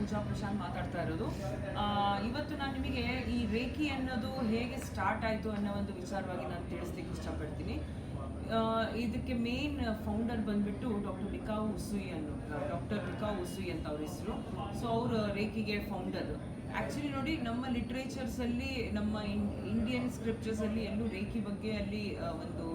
ಪೂಜಾ ಪ್ರಶಾಂತ್ ಮಾತಾಡ್ತಾ ಇರೋದು. ಇವತ್ತು ನಾನು ನಿಮಗೆ ಈ ರೇಖಿ ಅನ್ನೋದು ಹೇಗೆ ಸ್ಟಾರ್ಟ್ ಆಯಿತು ಅನ್ನೋ ಒಂದು ವಿಚಾರವಾಗಿ ನಾನು ತಿಳಿಸ್ಲಿಕ್ಕೆ ಇಷ್ಟಪಡ್ತೀನಿ. ಇದಕ್ಕೆ ಮೇನ್ ಫೌಂಡರ್ ಬಂದ್ಬಿಟ್ಟು ಡಾಕ್ಟರ್ ರಿಕಾ ಉಸುಯಿ ಅಂತ ಅವ್ರ ಹೆಸರು. ಸೊ ಅವರು ರೇಖಿಗೆ ಫೌಂಡರ್. ಆ್ಯಕ್ಚುಲಿ ನೋಡಿ, ನಮ್ಮ ಲಿಟ್ರೇಚರ್ಸಲ್ಲಿ, ನಮ್ಮ ಇಂಡಿಯನ್ ಸ್ಕ್ರಿಪ್ಚರ್ಸಲ್ಲಿ ಎಲ್ಲೂ ರೇಖಿ ಬಗ್ಗೆ ಅಲ್ಲಿ ಒಂದು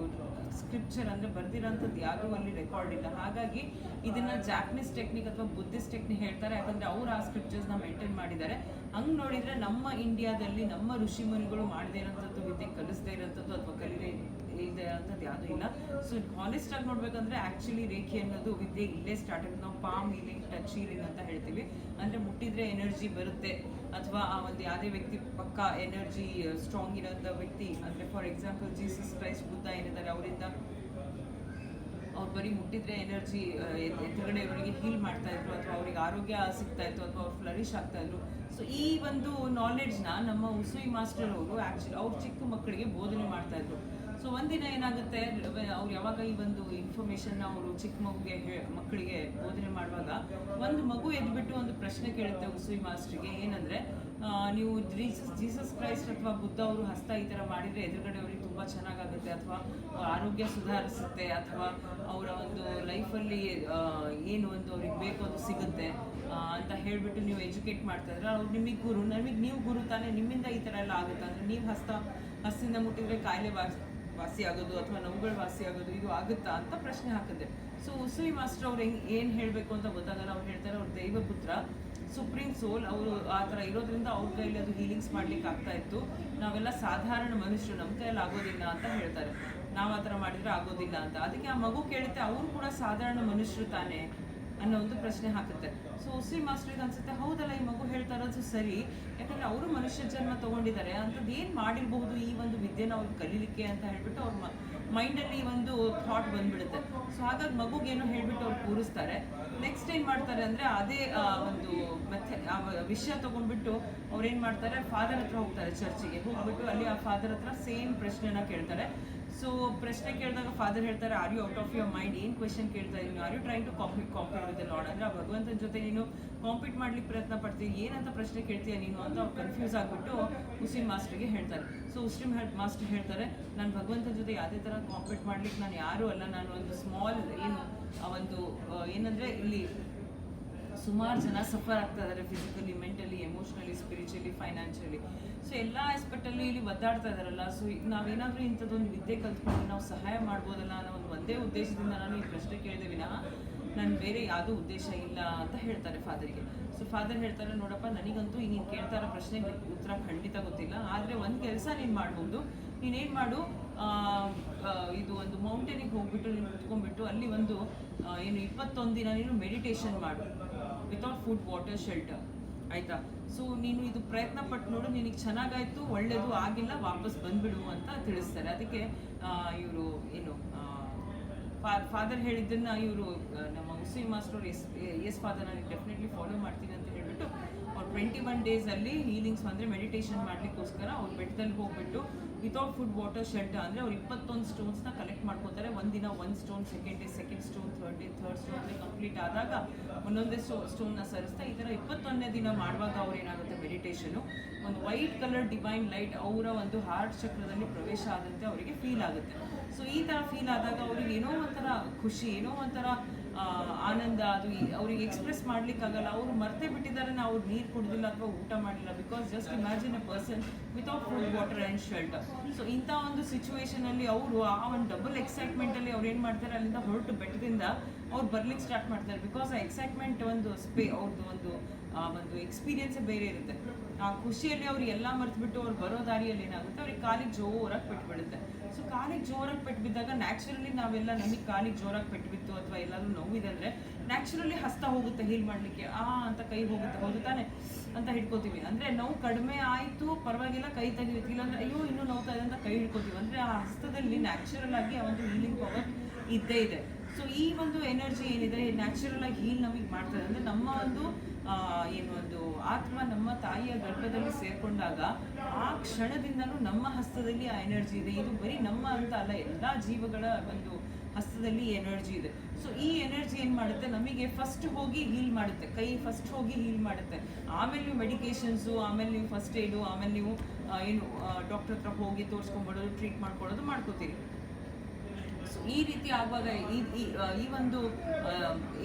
ಸ್ಕ್ರಿಪ್ಚರ್ ಅಂದರೆ ಬರ್ದಿರೋಂಥದ್ದು ಯಾವುದೂ ಅಲ್ಲಿ ರೆಕಾರ್ಡ್ ಇಲ್ಲ. ಹಾಗಾಗಿ ಇದನ್ನು ಜಾಪನೀಸ್ ಟೆಕ್ನಿಕ್ ಅಥವಾ ಬುದ್ಧಿಸ್ಟ್ ಟೆಕ್ನಿಕ್ ಹೇಳ್ತಾರೆ, ಯಾಕಂದರೆ ಅವ್ರು ಆ ಸ್ಕ್ರಿಪ್ಚರ್ಸ್ನ ಮೇಂಟೈನ್ ಮಾಡಿದ್ದಾರೆ. ಹಂಗೆ ನೋಡಿದರೆ ನಮ್ಮ ಇಂಡಿಯಾದಲ್ಲಿ ನಮ್ಮ ಋಷಿಮುನಿಗಳು ಮಾಡದೇ ಇರೋಂಥದ್ದು, ವಿದ್ಯೆ ಕಲಿಸದೇ ಇರೋಂಥದ್ದು ಅಥವಾ ಕಲಿದೇ ಇಲ್ಲದೆ ಇರೋಂಥದ್ದು ಯಾವುದೂ ಇಲ್ಲ. ಸೊ ಹಾನೆಸ್ಟಾಗಿ ನೋಡ್ಬೇಕಂದ್ರೆ ಆ್ಯಕ್ಚುಲಿ ರೇಖಿ ಅನ್ನೋದು ವಿದ್ಯೆ ಇಲ್ಲೇ ಸ್ಟಾರ್ಟ್ ಆಗುತ್ತೆ. ನಾವು ಪಾಮ್ ಹೀಲಿಂಗ್, ಟಚ್ ಹೀಲಿಂಗ್ ಅಂತ ಹೇಳ್ತೀವಿ. ಅಂದರೆ ಮುಟ್ಟಿದ್ರೆ ಎನರ್ಜಿ ಬರುತ್ತೆ, ಅಥವಾ ಆ ಒಂದು ಯಾವುದೇ ವ್ಯಕ್ತಿ ಪಕ್ಕ ಎನರ್ಜಿ ಸ್ಟ್ರಾಂಗ್ ಇರೋಂಥ ವ್ಯಕ್ತಿ, ಅಂದರೆ for example Jesus Christ, Buddha ಏನಿದ್ದಾರೆ, ಅವರಿಂದ ಅವ್ರು ಬರೀ ಮುಟ್ಟಿದ್ರೆ ಎನರ್ಜಿ ಎದುರುಗಡೆ ಅವರಿಗೆ ಹೀಲ್ ಮಾಡ್ತಾ ಇದ್ರು, ಅಥವಾ ಅವ್ರಿಗೆ ಆರೋಗ್ಯ ಸಿಗ್ತಾ ಇತ್ತು, ಅಥವಾ ಅವ್ರು ಫ್ಲರಿಶ್ ಆಗ್ತಾ ಇದ್ರು. ಸೊ ಈ ಒಂದು ನಾಲೆಡ್ಜ್ನ ನಮ್ಮ ಉಸುಯಿ ಮಾಸ್ಟರ್ ಅವರು ಆ್ಯಕ್ಚುಲಿ ಅವ್ರ ಚಿಕ್ಕ ಮಕ್ಕಳಿಗೆ ಬೋಧನೆ ಮಾಡ್ತಾ ಇದ್ರು. ಸೊ ಒಂದಿನ ಏನಾಗುತ್ತೆ, ಅವ್ರು ಯಾವಾಗ ಈ ಒಂದು ಇನ್ಫಾರ್ಮೇಷನ್ನ ಅವರು ಚಿಕ್ಕ ಮಕ್ಕಳಿಗೆ ಬೋಧನೆ ಮಾಡುವಾಗ ಒಂದು ಮಗು ಎದ್ಬಿಟ್ಟು ಒಂದು ಪ್ರಶ್ನೆ ಕೇಳುತ್ತೆ ಉಸುಯಿ ಮಾಸ್ಟ್ರಿಗೆ. ಏನಂದರೆ, ನೀವು ಜೀಸಸ್ ಕ್ರೈಸ್ಟ್ ಅಥವಾ ಬುದ್ಧ ಅವರು ಹಸ್ತ ಈ ಥರ ಮಾಡಿದರೆ ಎದುರುಗಡೆ ಅವ್ರಿಗೆ ತುಂಬ ಚೆನ್ನಾಗಾಗುತ್ತೆ, ಅಥವಾ ಆರೋಗ್ಯ ಸುಧಾರಿಸುತ್ತೆ, ಅಥವಾ ಅವರ ಒಂದು ಲೈಫಲ್ಲಿ ಏನು ಒಂದು ಅವ್ರಿಗೆ ಬೇಕು ಅದು ಸಿಗುತ್ತೆ ಅಂತ ಹೇಳಿಬಿಟ್ಟು ನೀವು ಎಜುಕೇಟ್ ಮಾಡ್ತಾ ಇದ್ರೆ, ಅವ್ರು ನಿಮಗೆ ಗುರು, ನೀವು ಗುರು ತಾನೇ, ನಿಮ್ಮಿಂದ ಈ ಥರ ಎಲ್ಲ ಆಗುತ್ತೆ ಅಂದರೆ, ನೀವು ಹಸ್ತಿಂದ ಮುಟ್ಟಿದ್ರೆ ಕಾಯಿಲೆ ವಾಸಿ ಆಗೋದು ಅಥವಾ ನೋವುಗಳು ವಾಸಿ ಆಗೋದು ಇದು ಆಗುತ್ತಾ ಅಂತ ಪ್ರಶ್ನೆ ಹಾಕಿದೆ. ಸೊ ಉಸುಯಿ ಮಾಸ್ಟರ್ ಅವ್ರು ಏನು ಹೇಳಬೇಕು ಅಂತ ಗೊತ್ತಾಗಲ್ಲ. ಅವ್ರು ಹೇಳ್ತಾರೆ, ಅವ್ರ ದೈವಪುತ್ರ ಸುಪ್ರೀಂ ಸೋಲ್ ಅವರು ಆ ಥರ ಇರೋದ್ರಿಂದ ಅವ್ರ ಕೈಲಿ ಅದು ಹೀಲಿಂಗ್ಸ್ ಮಾಡ್ಲಿಕ್ಕೆ ಆಗ್ತಾ ಇತ್ತು. ನಾವೆಲ್ಲ ಸಾಧಾರಣ ಮನುಷ್ಯರು, ನಮ್ಮ ಕೈಯಲ್ಲಿ ಆಗೋದಿಲ್ಲ ಅಂತ ಹೇಳ್ತಾರೆ. ನಾವು ಆ ಥರ ಮಾಡಿದರೆ ಆಗೋದಿಲ್ಲ ಅಂತ. ಅದಕ್ಕೆ ಆ ಮಗು ಕೇಳುತ್ತೆ, ಅವರು ಕೂಡ ಸಾಧಾರಣ ಮನುಷ್ಯರು ತಾನೇ ಅನ್ನೋ ಒಂದು ಪ್ರಶ್ನೆ ಹಾಕುತ್ತೆ. ಸೊ ಉಸುಯಿ ಮಾಸ್ಟರ್ಗೆ ಅನ್ಸುತ್ತೆ, ಹೌದಲ್ಲ, ಈ ಮಗು ಹೇಳ್ತಾ ಇರೋದು ಸರಿ, ಯಾಕಂದರೆ ಅವರು ಮನುಷ್ಯ ಜನ್ಮ ತೊಗೊಂಡಿದ್ದಾರೆ, ಅಂಥದ್ದು ಏನು ಮಾಡಿರಬಹುದು ಈ ಒಂದು ವಿದ್ಯೆನ ಅವ್ರಿಗೆ ಕಲೀಲಿಕ್ಕೆ ಅಂತ ಹೇಳ್ಬಿಟ್ಟು ಅವ್ರ ಮೈಂಡಲ್ಲಿ ಒಂದು ಥಾಟ್ ಬಂದ್ಬಿಡುತ್ತೆ. ಸೊ ಹಾಗಾಗಿ ಮಗುಗೇನೋ ಹೇಳ್ಬಿಟ್ಟು ಅವ್ರು ಕೂರಿಸ್ತಾರೆ. ನೆಕ್ಸ್ಟ್ ಏನು ಮಾಡ್ತಾರೆ ಅಂದರೆ, ಅದೇ ಒಂದು ವಿಷಯ ತೊಗೊಂಡ್ಬಿಟ್ಟು ಅವ್ರು ಏನು ಮಾಡ್ತಾರೆ, ಫಾದರ್ ಹತ್ರ ಹೋಗ್ತಾರೆ, ಚರ್ಚಿಗೆ ಹೋಗ್ಬಿಟ್ಟು ಅಲ್ಲಿ ಆ ಫಾದರ್ ಹತ್ರ ಸೇಮ್ ಪ್ರಶ್ನೆನ ಕೇಳ್ತಾರೆ. ಸೊ ಪ್ರಶ್ನೆ ಕೇಳಿದಾಗ ಫಾದರ್ ಹೇಳ್ತಾರೆ, are you out of your mind, ಏನು ಕ್ವೆಶನ್ ಕೇಳ್ತಾ ಇದ್ದೀನಿ, are you trying to compete with the lord, ಅಂದರೆ ಆ ಭಗವಂತನ ಜೊತೆ ನೀನು ಕಾಂಪೀಟ್ ಮಾಡ್ಲಿಕ್ಕೆ ಪ್ರಯತ್ನ ಪಡ್ತೀನಿ, ಏನಂತ ಪ್ರಶ್ನೆ ಕೇಳ್ತೀಯ ನೀನು ಅಂತ ಅವ್ರು ಕನ್ಫ್ಯೂಸ್ ಆಗಿಬಿಟ್ಟು ಉಸುಯಿ ಮಾಸ್ಟರ್ಗೆ ಹೇಳ್ತಾರೆ. ಸೊ ಉಸುಯಿ ಮಾಸ್ಟರ್ ಹೇಳ್ತಾರೆ, ನಾನು ಭಗವಂತನ ಜೊತೆ ಯಾವುದೇ ಥರ ಕಾಂಪೀಟ್ ಮಾಡ್ಲಿಕ್ಕೆ ನಾನು ಯಾರೂ ಅಲ್ಲ, ನಾನು ಒಂದು ಸ್ಮಾಲ್ ಒಂದು ಏನಂದರೆ ಇಲ್ಲಿ ಸುಮಾರು ಜನ ಸಫರ್ ಆಗ್ತಾ ಇದ್ದಾರೆ, physically, mentally, emotionally, spiritually, financially. So ಎಲ್ಲ ಆಸ್ಪೆಕ್ಟಲ್ಲಿ ಇಲ್ಲಿ ಒದ್ದಾಡ್ತಾ ಇದ್ದಾರಲ್ಲ. ಸೊ ನಾವೇನಾದರೂ ಇಂಥದ್ದೊಂದು ವಿದ್ಯೆ ಕಲ್ತ್ಕೊಂಡು ನಾವು ಸಹಾಯ ಮಾಡ್ಬೋದಲ್ಲ ಅನ್ನೋ ಒಂದೇ ಉದ್ದೇಶದಿಂದ ನಾನು ಈ ಪ್ರಶ್ನೆ ಕೇಳಿದೆ ವಿನಃ ನಾನು ಬೇರೆ ಯಾವುದೂ ಉದ್ದೇಶ ಇಲ್ಲ ಅಂತ ಹೇಳ್ತಾರೆ ಫಾದರಿಗೆ. ಸೊ ಫಾದರ್ ಹೇಳ್ತಾರೆ, ನೋಡಪ್ಪ, ನನಗಂತೂ ನೀನು ಕೇಳ್ತಾ ಇರೋ ಪ್ರಶ್ನೆಗೆ ಉತ್ತರ ಖಂಡಿತ ಗೊತ್ತಿಲ್ಲ, ಆದರೆ ಒಂದು ಕೆಲಸ ನೀನು ಮಾಡ್ಬೋದು, ನೀನೇನು ಮಾಡು, ಇದು ಒಂದು ಮೌಂಟೇನಿಗೆ ಹೋಗ್ಬಿಟ್ಟು ನೀನು ಕುತ್ಕೊಂಡ್ಬಿಟ್ಟು ಅಲ್ಲಿ ಒಂದು 21 ದಿನ ನೀನು ಮೆಡಿಟೇಷನ್ ಮಾಡು, ವಿತೌಟ್ ಫುಡ್, ವಾಟರ್, ಶೆಲ್ಟರ್, ಆಯಿತಾ. ಸೊ ನೀನು ಇದು ಪ್ರಯತ್ನ ಪಟ್ಟು ನೋಡು, ನಿನಗೆ ಚೆನ್ನಾಗಾಯಿತು, ಒಳ್ಳೆಯದು, ಆಗಿಲ್ಲ ವಾಪಸ್ ಬಂದುಬಿಡು ಅಂತ ತಿಳಿಸ್ತಾರೆ. ಅದಕ್ಕೆ ಇವರು ಫಾದರ್ ಹೇಳಿದ್ದನ್ನು ಇವರು ನಮ್ಮ ಉಸುಯಿ ಮಾಸ್ಟರ್ ಎಸ್ ಫಾದರ್, ನಾನು ಡೆಫಿನೆಟ್ಲಿ ಫಾಲೋ ಮಾಡ್ತೀನಿ ಅಂತ ಹೇಳಿಬಿಟ್ಟು ಅವ್ರು 21 ಡೇಸಲ್ಲಿ ಹೀಲಿಂಗ್ಸ್ ಅಂದರೆ ಮೆಡಿಟೇಷನ್ ಮಾಡಲಿಕ್ಕೋಸ್ಕರ ಅವ್ರು ಬೆಟ್ಟದಲ್ಲಿ ಹೋಗ್ಬಿಟ್ಟು ವಿತೌಟ್ ಫುಡ್, ವಾಟರ್, ಶೆಲ್ಟರ್ ಅಂದರೆ ಅವ್ರು 21 ಸ್ಟೋನ್ಸ್ನ ಕಲೆಕ್ಟ್ ಮಾಡ್ಕೋತಾರೆ. ಒಂದಿನ 1 stone, second day second stone, third day third stone complete ಆದಾಗ ಒಂದೊಂದೇ ಸ್ಟೋನ್ನ ಸರಿಸ್ತಾ ಈ ಥರ 21ನೇ ದಿನ ಮಾಡುವಾಗ ಅವ್ರು ಏನಾಗುತ್ತೆ, ಮೆಡಿಟೇಷನು ಒಂದು ವೈಟ್ ಕಲರ್ ಡಿವೈನ್ ಲೈಟ್ ಅವರ ಒಂದು ಹಾರ್ಟ್ ಚಕ್ರದಲ್ಲಿ ಪ್ರವೇಶ ಆದಂತೆ ಅವರಿಗೆ ಫೀಲ್ ಆಗುತ್ತೆ. ಸೊ ಈ ಥರ ಫೀಲ್ ಆದಾಗ ಅವ್ರಿಗೆ ಏನೋ ಒಂಥರ ಖುಷಿ, ಏನೋ ಒಂಥರ ಆನಂದ, ಅದು ಅವ್ರಿಗೆ ಎಕ್ಸ್ಪ್ರೆಸ್ ಮಾಡ್ಲಿಕ್ಕಾಗಲ್ಲ. ಅವರು ಮರ್ತೇ ಬಿಟ್ಟಿದ್ದಾರೆ ನಾವು ಅವ್ರು ನೀರು ಕುಡಿದಿಲ್ಲ ಅಥವಾ ಊಟ ಮಾಡಿಲ್ಲ. Because just imagine A person without food, water and shelter. So ಇಂಥ ಒಂದು ಸಿಚುವೇಶನಲ್ಲಿ ಅವರು ಆ ಒಂದು ಡಬಲ್ ಎಕ್ಸೈಟ್ಮೆಂಟಲ್ಲಿ ಅವ್ರು ಏನು ಮಾಡ್ತಾರೆ, ಅಲ್ಲಿಂದ ಹೊರಟು ಬೆಟ್ಟದಿಂದ ಅವ್ರು ಬರ್ಲಿಕ್ಕೆ ಸ್ಟಾರ್ಟ್ ಮಾಡ್ತಾರೆ. ಬಿಕಾಸ್ ಆ ಎಕ್ಸೈಟ್ಮೆಂಟ್ ಒಂದು ಅವ್ರದ್ದು ಒಂದು ಎಕ್ಸ್ಪೀರಿಯನ್ಸೇ ಬೇರೆ ಇರುತ್ತೆ. ಆ ಖುಷಿಯಲ್ಲಿ ಅವ್ರು ಎಲ್ಲ ಮರೆತುಬಿಟ್ಟು ಅವ್ರು ಬರೋ ದಾರಿಯಲ್ಲಿ ಏನಾಗುತ್ತೆ, ಅವ್ರಿಗೆ ಕಾಲಿಗೆ ಜೋರಾಗಿ ಪೆಟ್ಬಿಡುತ್ತೆ. ಸೊ ಕಾಲಿಗೆ ಜೋರಾಗಿ ಪೆಟ್ಬಿದ್ದಾಗ ನ್ಯಾಚುರಲಿ ನಾವೆಲ್ಲ ನಮಗೆ ಕಾಲಿಗೆ ಜೋರಾಗಿ ಪೆಟ್ಬಿತ್ತು ಅಥವಾ ಎಲ್ಲಾದರೂ ನೋವಿದೆ ಅಂದರೆ ನ್ಯಾಚುರಲಿ ಹಸ್ತ ಹೋಗುತ್ತೆ ಹೀಲ್ ಮಾಡಲಿಕ್ಕೆ, ಅಂತ ಕೈ ಹೋಗುತ್ತೆ, ಹೌದು ತಾನೆ ಅಂತ ಹಿಡ್ಕೋತೀವಿ. ಅಂದರೆ ನೋವು ಕಡಿಮೆ ಆಯಿತು ಪರವಾಗಿಲ್ಲ, ಕೈ ತೆಗಿತೀವಿ, ಇಲ್ಲಾಂದರೆ ಅಯ್ಯೋ ಇನ್ನೂ ನೋವ್ತಾ ಇದೆ ಅಂತ ಕೈ ಹಿಡ್ಕೋತೀವಿ. ಅಂದರೆ ಆ ಹಸ್ತದಲ್ಲಿ ನ್ಯಾಚುರಲ್ ಆಗಿ ಆ ಒಂದು ಹೀಲಿಂಗ್ ಪವರ್ ಇದ್ದೇ ಇದೆ. ಸೊ ಈ ಒಂದು ಎನರ್ಜಿ ಏನಿದೆ ನ್ಯಾಚುರಲ್ ಆಗಿ ಹೀಲ್ ನಮಗೆ ಮಾಡ್ತದೆ. ಅಂದರೆ ನಮ್ಮ ಒಂದು ಒಂದು ಆತ್ಮ ನಮ್ಮ ತಾಯಿಯ ಗರ್ಭದಲ್ಲಿ ಸೇರಿಕೊಂಡಾಗ ಆ ಕ್ಷಣದಿಂದನೂ ನಮ್ಮ ಹಸ್ತದಲ್ಲಿ ಆ ಎನರ್ಜಿ ಇದೆ. ಇದು ಬರೀ ನಮ್ಮ ಅಂತ ಅಲ್ಲ, ಎಲ್ಲ ಜೀವಗಳ ಒಂದು ಹಸ್ತದಲ್ಲಿ ಎನರ್ಜಿ ಇದೆ. ಸೊ ಈ ಎನರ್ಜಿ ಏನು ಮಾಡುತ್ತೆ, ನಮಗೆ ಫಸ್ಟ್ ಹೋಗಿ ಹೀಲ್ ಮಾಡುತ್ತೆ, ಕೈ ಫಸ್ಟ್ ಹೋಗಿ ಹೀಲ್ ಮಾಡುತ್ತೆ. ಆಮೇಲೆ ನೀವು ಮೆಡಿಕೇಶನ್ಸು, ಆಮೇಲೆ ನೀವು ಫಸ್ಟ್ ಏಡು, ಆಮೇಲೆ ನೀವು ಏನು ಡಾಕ್ಟರ್ ಹತ್ರ ಹೋಗಿ ತೋರಿಸ್ಕೊಂಡ್ಬಿಡೋದು, ಟ್ರೀಟ್ ಮಾಡ್ಕೋತೀರಿ. ಸೊ ಈ ರೀತಿ ಆಗುವಾಗ ಈ ಒಂದು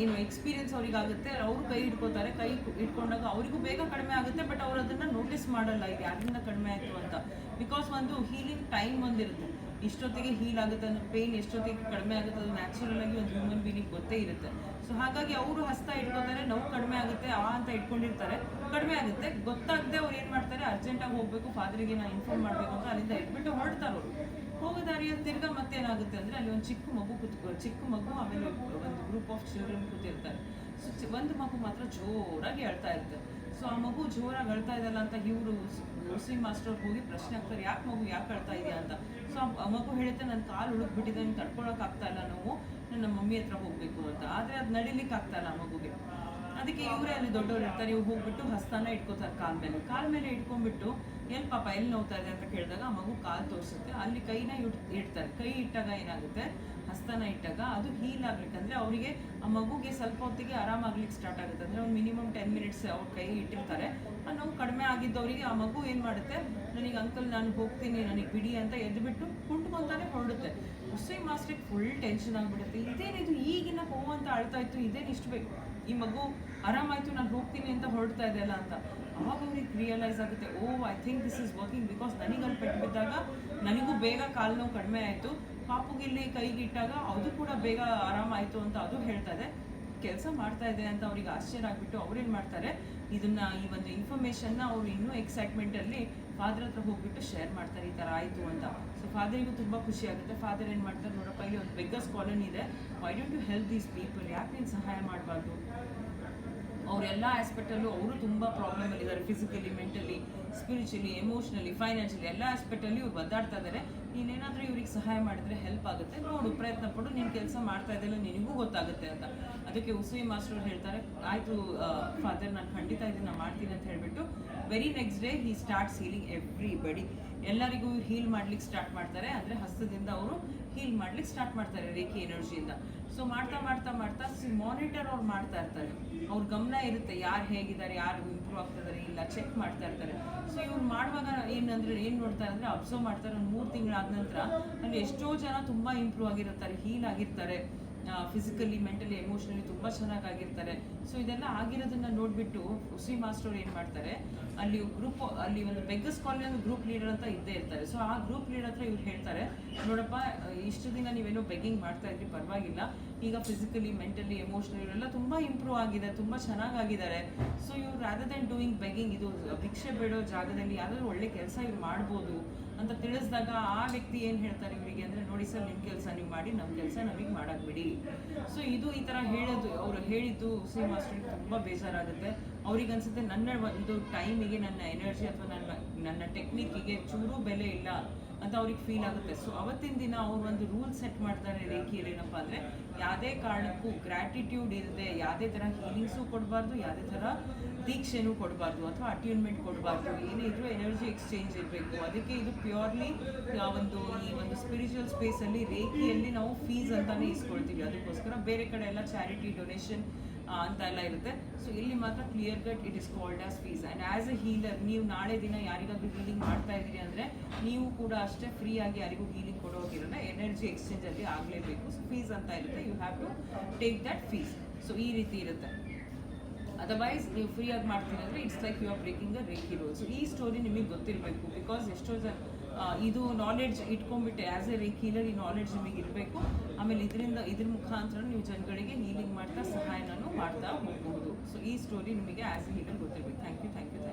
ಏನು ಎಕ್ಸ್ಪೀರಿಯನ್ಸ್ ಅವ್ರಿಗಾಗುತ್ತೆ. ಅವರು ಕೈ ಹಿಡ್ಕೋತಾರೆ, ಕೈ ಹಿಡ್ಕೊಂಡಾಗ ಅವರಿಗೂ ಬೇಗ ಕಡಿಮೆ ಆಗುತ್ತೆ, ಬಟ್ ಅವ್ರು ಅದನ್ನು ನೋಟಿಸ್ ಮಾಡಲ್ಲ ಇದು ಯಾರಿಂದ ಕಡಿಮೆ ಆಯಿತು ಅಂತ. ಬಿಕಾಸ್ ಒಂದು ಹೀಲಿಂಗ್ ಟೈಮ್ ಒಂದಿರುತ್ತೆ, ಇಷ್ಟೊತ್ತಿಗೆ ಹೀಲ್ ಆಗುತ್ತೆ ಅನ್ನೋ ಪೇಯ್ನ್ ಎಷ್ಟೊತ್ತಿಗೆ ಕಡಿಮೆ ಆಗುತ್ತೆ ಅದು ನ್ಯಾಚುರಲ್ ಆಗಿ ಒಂದು ಹ್ಯೂಮನ್ ಬೀನಿಗೆ ಗೊತ್ತೇ ಇರುತ್ತೆ. ಸೊ ಹಾಗಾಗಿ ಅವರು ಹಸ್ತ ಇಟ್ಕೋತಾರೆ, ನೋವು ಕಡಿಮೆ ಆಗುತ್ತೆ ಅಂತ ಇಟ್ಕೊಂಡಿರ್ತಾರೆ, ಕಡಿಮೆ ಆಗುತ್ತೆ, ಗೊತ್ತಾಗದೆ ಅವ್ರು ಏನು ಮಾಡ್ತಾರೆ, ಅರ್ಜೆಂಟಾಗಿ ಹೋಗಬೇಕು, ಫಾದರಿಗೆ ನಾನು ಇನ್ಫಾರ್ಮ್ ಮಾಡಬೇಕು ಅಂತ ಅಲ್ಲಿಂದ ಇಟ್ಬಿಟ್ಟು ಹೊರಡ್ತಾರೆ. ಅವರು ಹೋಗೋ ದಾರಿಯಲ್ಲಿ ತಿರ್ಗಾ ಮತ್ತೇನಾಗುತ್ತೆ ಅಂದರೆ ಅಲ್ಲಿ ಒಂದು ಚಿಕ್ಕ ಮಗು ಆಮೇಲೆ ಒಂದು ಗ್ರೂಪ್ ಆಫ್ ಚಿಲ್ಡ್ರನ್ ಕೂತಿರ್ತಾರೆ. ಸೊ ಒಂದು ಮಗು ಮಾತ್ರ ಜೋರಾಗಿ ಅಳ್ತಾ ಇರುತ್ತೆ. ಸೊ ಆ ಮಗು ಜೋರಾಗಿ ಅಳ್ತಾ ಇದೆಯಲ್ಲ ಅಂತ ಇವರು ಮುಸ್ಲಿಂ ಮಾಸ್ಟರ್ ಹೋಗಿ ಪ್ರಶ್ನೆ ಆಗ್ತಾರೆ, ಯಾಕೆ ಅಳ್ತಾ ಇದೆಯಾ ಅಂತ. ಸೊ ಆ ಮಗು ಹೇಳುತ್ತೆ, ನನ್ನ ಕಾಲು ಉಳುಕ್ಬಿಟ್ಟಿದೆ, ನೀನು ತಡ್ಕೊಳಕ್ಕೆ ಆಗ್ತಾ ಇಲ್ಲ, ನಾವು ನನ್ನ ಮಮ್ಮಿ ಹತ್ರ ಹೋಗಬೇಕು ಅಂತ. ಆದರೆ ಅದು ನಡಿಲಿಕ್ಕೆ ಆಗ್ತಾ ಇಲ್ಲ ಆ ಮಗುಗೆ. ಅದಕ್ಕೆ ಇವರೇ ಅಲ್ಲಿ ದೊಡ್ಡವ್ರು ಇರ್ತಾರೆ, ಇವ್ರು ಹೋಗ್ಬಿಟ್ಟು ಹಸ್ತಾನ ಇಟ್ಕೋತಾರೆ ಕಾಲ ಮೇಲೆ ಇಟ್ಕೊಂಡ್ಬಿಟ್ಟು ಎಲ್ಲಿ ಪಾಪ ಎಲ್ಲಿ ನೋವ್ತಾ ಇದೆ ಅಂತ ಕೇಳಿದಾಗ ಆ ಮಗು ಕಾಲು ತೋರಿಸುತ್ತೆ, ಅಲ್ಲಿ ಕೈನ ಇಡ್ತಾರೆ. ಕೈ ಇಟ್ಟಾಗ ಏನಾಗುತ್ತೆ, ಹಸ್ತನ ಇಟ್ಟಾಗ ಅದು ಹೀಲ್ ಆಗ್ಲಿಕ್ಕಂದ್ರೆ ಅವರಿಗೆ ಆ ಮಗುಗೆ ಸ್ವಲ್ಪ ಹೊತ್ತಿಗೆ ಆರಾಮಾಗ್ಲಿಕ್ಕೆ ಸ್ಟಾರ್ಟ್ ಆಗುತ್ತೆ. ಅಂದರೆ ಒಂದು ಮಿನಿಮಮ್ 10 ಮಿನಿಟ್ಸ್ ಅವ್ರ ಕೈ ಇಟ್ಟಿರ್ತಾರೆ. ಆ ನೋವು ಕಡಿಮೆ ಆಗಿದ್ದವರಿಗೆ ಆ ಮಗು ಏನು ಮಾಡುತ್ತೆ, ನನಗೆ ಅಂಕಲ್ ನಾನು ಹೋಗ್ತೀನಿ, ನನಗೆ ಬಿಡಿ ಅಂತ ಎದ್ದುಬಿಟ್ಟು ಕುಂಟ್ಕೊಂತಾನೆ ಹೊರಡುತ್ತೆ. ಮುಸ್ಲಿಂ ಮಾಸ್ಟ್ರಿಗೆ ಫುಲ್ ಟೆನ್ಷನ್ ಆಗಿಬಿಡುತ್ತೆ, ಇದೇನಿದು ಈಗಿನ ಹೋವು ಅಂತ ಅಳ್ತಾ ಇತ್ತು, ಇದೇನು ಇಷ್ಟು ಬೇಕು, ಈ ಮಗು ಆರಾಮಾಯ್ತು ನಾನು ಹೋಗ್ತೀನಿ ಅಂತ ಹೊರಡ್ತಾ ಇದೆಯಲ್ಲ ಅಂತ. ಅವಾಗ ಅವ್ರಿಗೆ ರಿಯಲೈಸ್ ಆಗುತ್ತೆ, I think this is working. Because ನನಗೆ ಅಲ್ಲಿ ಪೆಟ್ಟು ಬಿದ್ದಾಗ ನನಗೂ ಬೇಗ ಕಾಲು ನೋವು ಕಡಿಮೆ ಆಯಿತು, ಪಾಪುಗಿಲ್ಲಿ ಕೈಗಿಟ್ಟಾಗ ಅದು ಕೂಡ ಬೇಗ ಆರಾಮಾಯಿತು ಅಂತ ಅದು ಹೇಳ್ತಾ ಇದೆ, ಕೆಲಸ ಮಾಡ್ತಾ ಇದೆ ಅಂತ ಅವ್ರಿಗೆ ಆಶ್ಚರ್ಯ ಆಗಿಬಿಟ್ಟು ಅವ್ರೇನು ಮಾಡ್ತಾರೆ, ಈ ಒಂದು ಇನ್ಫಾರ್ಮೇಷನ್ನ ಅವರು ಇನ್ನೂ ಎಕ್ಸೈಟ್ಮೆಂಟಲ್ಲಿ ಫಾದರ್ ಹತ್ರ ಹೋಗ್ಬಿಟ್ಟು ಶೇರ್ ಮಾಡ್ತಾರೆ, ಈ ಥರ ಆಯಿತು ಅಂತ. ಸೊ ಫಾದರಿಗೂ ತುಂಬ ಖುಷಿ ಆಗುತ್ತೆ. ಫಾದರ್ ಏನು ಮಾಡ್ತಾರೆ, ನೋಡಪ್ಪ ಇಲ್ಲಿ ಒಂದು ಬೆಗ್ಗರ್ಸ್ ಕಾಲೋನಿ ಇದೆ, why don't you help these people, ಯಾಕೆ ನೀನು ಸಹಾಯ ಮಾಡಬಾರ್ದು. ಅವರೆಲ್ಲ ಆಸ್ಪೆಕ್ಟಲ್ಲೂ ಅವರು ತುಂಬ ಪ್ರಾಬ್ಲಮಲ್ಲಿದ್ದಾರೆ, physically, mentally, spiritually, emotionally, financially ಎಲ್ಲ ಆಸ್ಪೆಕ್ಟಲ್ಲಿ ಇವ್ರು ಒದ್ದಾಡ್ತಾ ಇದ್ದಾರೆ. ನೀನೇನಾದರೂ ಇವ್ರಿಗೆ ಸಹಾಯ ಮಾಡಿದ್ರೆ ಹೆಲ್ಪ್ ಆಗುತ್ತೆ, ನೋಡು ಪ್ರಯತ್ನ ಪಡು, ನೀನು ಕೆಲಸ ಮಾಡ್ತಾ ಇದ್ದಲ್ಲ ನಿನಗೂ ಗೊತ್ತಾಗುತ್ತೆ ಅಂತ. ಅದಕ್ಕೆ ಉಸುಯಿ ಮಾಸ್ಟರ್ ಹೇಳ್ತಾರೆ, ಆಯಿತು ಫಾದರ್ ನಾನು ಖಂಡಿತ ಇದನ್ನು ಮಾಡ್ತೀನಿ ಅಂತ ಹೇಳಿಬಿಟ್ಟು very next day he starts healing everybody. ಎಲ್ಲರಿಗೂ ಹೀಲ್ ಮಾಡ್ಲಿಕ್ಕೆ ಸ್ಟಾರ್ಟ್ ಮಾಡ್ತಾರೆ. ಅಂದರೆ ಹಸ್ತದಿಂದ ಅವರು ಹೀಲ್ ಮಾಡ್ಲಿಕ್ಕೆ ಸ್ಟಾರ್ಟ್ ಮಾಡ್ತಾರೆ ರೇಖಿ ಎನರ್ಜಿಯಿಂದ. ಸೊ ಮಾಡ್ತಾ ಮಾನಿಟರ್ ಅವ್ರು ಮಾಡ್ತಾ ಇರ್ತಾರೆ, ಅವ್ರ ಗಮನ ಇರುತ್ತೆ ಯಾರು ಹೇಗಿದ್ದಾರೆ, ಯಾರು ಇಂಪ್ರೂವ್ ಆಗ್ತಿದ್ದಾರೆ ಇಲ್ಲ ಚೆಕ್ ಮಾಡ್ತಾ ಇರ್ತಾರೆ. ಸೊ ಇವ್ರು ಮಾಡುವಾಗ ಏನು ನೋಡ್ತಾರೆ ಅಂದರೆ ಅಬ್ಸರ್ವ್ ಮಾಡ್ತಾರೆ. ಒಂದು 3 ತಿಂಗಳಾದ ನಂತರ ಅಲ್ಲಿ ಎಷ್ಟೋ ಜನ ತುಂಬ ಇಂಪ್ರೂವ್ ಆಗಿರ್ತಾರೆ, ಹೀಲ್ ಆಗಿರ್ತಾರೆ, ಫಿಸಿಕಲಿ, ಮೆಂಟಲಿ, ಎಮೋಷನಲಿ ತುಂಬ ಚೆನ್ನಾಗಿರ್ತಾರೆ. ಸೊ ಇದೆಲ್ಲ ಆಗಿರೋದನ್ನ ನೋಡಿಬಿಟ್ಟು ಉಸಿ ಮಾಸ್ಟರ್ ಏನು ಮಾಡ್ತಾರೆ, ಅಲ್ಲಿ ಒಂದು ಬೆಗ್ಗರ್ಸ್ ಕಾಲೋನಿ ಗ್ರೂಪ್ ಲೀಡರ್ ಅಂತ ಇದ್ದೇ ಇರ್ತಾರೆ. ಸೊ ಆ ಗ್ರೂಪ್ ಲೀಡರ್ ಹತ್ರ ಇವ್ರು ಹೇಳ್ತಾರೆ, ನೋಡಪ್ಪ ಇಷ್ಟು ದಿನ ನೀವೇನೋ ಬೆಗ್ಗಿಂಗ್ ಮಾಡ್ತಾ ಇದ್ರಿ, ಪರವಾಗಿಲ್ಲ, ಈಗ ಫಿಸಿಕಲಿ, ಮೆಂಟಲಿ, ಎಮೋಷನಲಿ ಇವರೆಲ್ಲ ತುಂಬ ಇಂಪ್ರೂವ್ ಆಗಿದೆ, ತುಂಬ ಚೆನ್ನಾಗಿದ್ದಾರೆ. ಸೊ ಇವ್ರು ರಾದರ್ ದೆನ್ ಡೂಯಿಂಗ್ ಬೆಗ್ಗಿಂಗ್, ಇದು ಭಿಕ್ಷೆ ಬೇಡೋ ಜಾಗದಲ್ಲಿ ಯಾವುದಾದ್ರು ಒಳ್ಳೆ ಕೆಲಸ ಇವ್ರು ಮಾಡ್ಬೋದು ಅಂತ ತಿಳಿಸಿದಾಗ ಆ ವ್ಯಕ್ತಿ ಏನು ಹೇಳ್ತಾರೆ ಇವರಿಗೆ ಅಂದರೆ, ನೋಡಿ ಸರ್, ನಿಮ್ಮ ಕೆಲಸ ನೀವು ಮಾಡಿ, ನಮ್ಮ ಕೆಲಸ ನಮಗೆ ಮಾಡಾಕ್ಬಿಡಿ. ಸೊ ಈ ಥರ ಅವರು ಹೇಳಿದ್ದು ಉಸಿ ಮಾಸ್ಟರ್ಗೆ ತುಂಬ ಬೇಜಾರಾಗುತ್ತೆ. ಅವ್ರಿಗೆ ಅನ್ಸುತ್ತೆ, ನನ್ನ ಒಂದು ಟೈಮಿಗೆ, ನನ್ನ ಎನರ್ಜಿ ಅಥವಾ ನನ್ನ ಟೆಕ್ನಿಕ್ಕಿಗೆ ಚೂರು ಬೆಲೆ ಇಲ್ಲ ಅಂತ ಅವ್ರಿಗೆ ಫೀಲ್ ಆಗುತ್ತೆ. ಸೊ ಅವತ್ತಿನ ದಿನ ಅವ್ರು ಒಂದು ರೂಲ್ ಸೆಟ್ ಮಾಡ್ತಾರೆ ರೇಖಿಯಲ್ಲಿ, ಏನಪ್ಪ ಅಂದರೆ ಯಾವುದೇ ಕಾರಣಕ್ಕೂ ಗ್ರ್ಯಾಟಿಟ್ಯೂಡ್ ಇಲ್ಲದೆ ಯಾವುದೇ ಥರ ಹೀಲಿಂಗ್ಸು ಕೊಡಬಾರ್ದು, ಯಾವುದೇ ಥರ ದೀಕ್ಷೆನೂ ಕೊಡಬಾರ್ದು ಅಥವಾ ಅಟ್ಯೂನ್ಮೆಂಟ್ ಕೊಡಬಾರ್ದು. ಏನೇ ಇದ್ರೂ ಎನರ್ಜಿ ಎಕ್ಸ್ಚೇಂಜ್ ಇರಬೇಕು. ಅದಕ್ಕೆ ಇದು ಪ್ಯೂರ್ಲಿ ಈ ಒಂದು ಸ್ಪಿರಿಚುವಲ್ ಸ್ಪೇಸಲ್ಲಿ ರೇಖಿಯಲ್ಲಿ ನಾವು ಫೀಸ್ ಅಂತಾನೆ ಇಸ್ಕೊಳ್ತೀವಿ. ಅದಕ್ಕೋಸ್ಕರ ಬೇರೆ ಕಡೆ ಎಲ್ಲ ಚಾರಿಟಿ, ಡೊನೇಷನ್ ಅಂತ ಎಲ್ಲ ಇರುತ್ತೆ. ಸೊ ಇಲ್ಲಿ ಮಾತ್ರ clear cut it is called as fees. And as a healer ನೀವು ನಾಳೆ ದಿನ ಯಾರಿಗಾದ್ರೂ ಹೀಲಿಂಗ್ ಮಾಡ್ತಾ ಇದ್ದೀರಿ ಅಂದರೆ ನೀವು ಕೂಡ ಅಷ್ಟೇ ಫ್ರೀಯಾಗಿ ಯಾರಿಗೂ ಹೀಲಿಂಗ್ ಕೊಡೋಗಿರೋಲ್ಲ, ಎನರ್ಜಿ ಎಕ್ಸ್ಚೇಂಜಲ್ಲಿ ಆಗಲೇಬೇಕು. ಸೊ ಫೀಸ್ ಅಂತ ಇರುತ್ತೆ, you have to take that fees. So ಈ ರೀತಿ ಇರುತ್ತೆ. ಅದರ್ವೈಸ್ ನೀವು ಫ್ರೀಯಾಗಿ ಮಾಡ್ತೀನಿ ಅಂದರೆ it's like you are breaking a reiki rule. So ಈ ಸ್ಟೋರಿ ನಿಮಗೆ ಗೊತ್ತಿರಬೇಕು. ಬಿಕಾಸ್ ಎಷ್ಟೋ ಜನ ಇದು ನಾಲೆಡ್ಜ್ ಇಟ್ಕೊಂಡ್ಬಿಟ್ಟೆ, ಆ್ಯಸ್ ಎ ರೇಖಿ ಹೀಲರ್ ಈ ನಾಲೆಡ್ಜ್ ನಿಮಗೆ ಇರಬೇಕು. ಆಮೇಲೆ ಇದ್ರ ಮುಖಾಂತರ ನೀವು ಜನಗಳಿಗೆ ಹೀಲಿಂಗ್ ಮಾಡ್ತಾ ಸಹಾಯನೂ ಮಾಡ್ತಾ ಹೋಗಬಹುದು. ಸೊ ಈ ಸ್ಟೋರಿ ನಿಮಗೆ ಆ್ಯಸ್ ಎ ಹೀಲರ್ ಗೊತ್ತಿರಬೇಕು. Thank you.